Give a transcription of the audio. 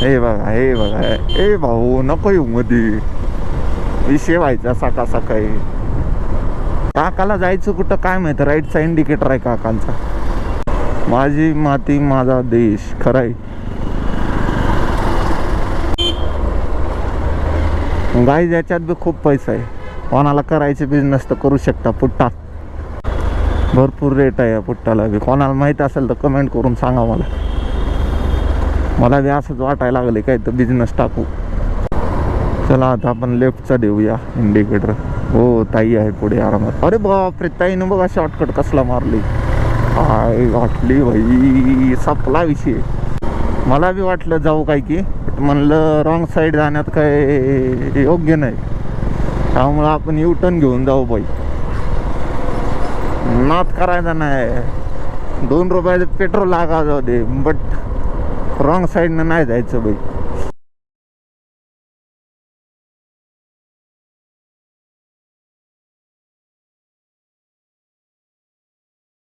हे बघा हे बघा, ए भाऊ नको येऊ मध्ये, विषय व्हायचा सकाळ सकाळी. काकाला जायचं कुठं काय माहिती, राईटचा इंडिकेटर आहे काकांचा. माझी माती माझा देश, खरंय. गाईज याच्यात बी खूप पैसा आहे. कोणाला करायचे बिझनेस तर करू शकता. पुट्टा भरपूर रेट आहे या पुट्टाला बी. कोणाला माहीत असेल तर कमेंट करून सांगा मला. मला बी असंच वाटायला लागले काय तर बिझनेस टाकू. चला आता आपण लेफ्टचा देऊया इंडिकेटर. हो ताई आहे पुढे आरामात. अरे बापरे, ताईनं बघा शॉर्टकट कसला मारली. काय वाटली भाई, संपला विषय. मला बी वाटलं जाऊ काय की, म्हणलं रॉंग साईड जाण्यात काय योग्य नाही, त्यामुळं आपण यू टर्न घेऊन जाऊ बाई. नात करायचा नाही, 2 रुपयाचं पेट्रोल लागा जाऊ दे, बट रॉंग साईडनं नाही जायचं बाई.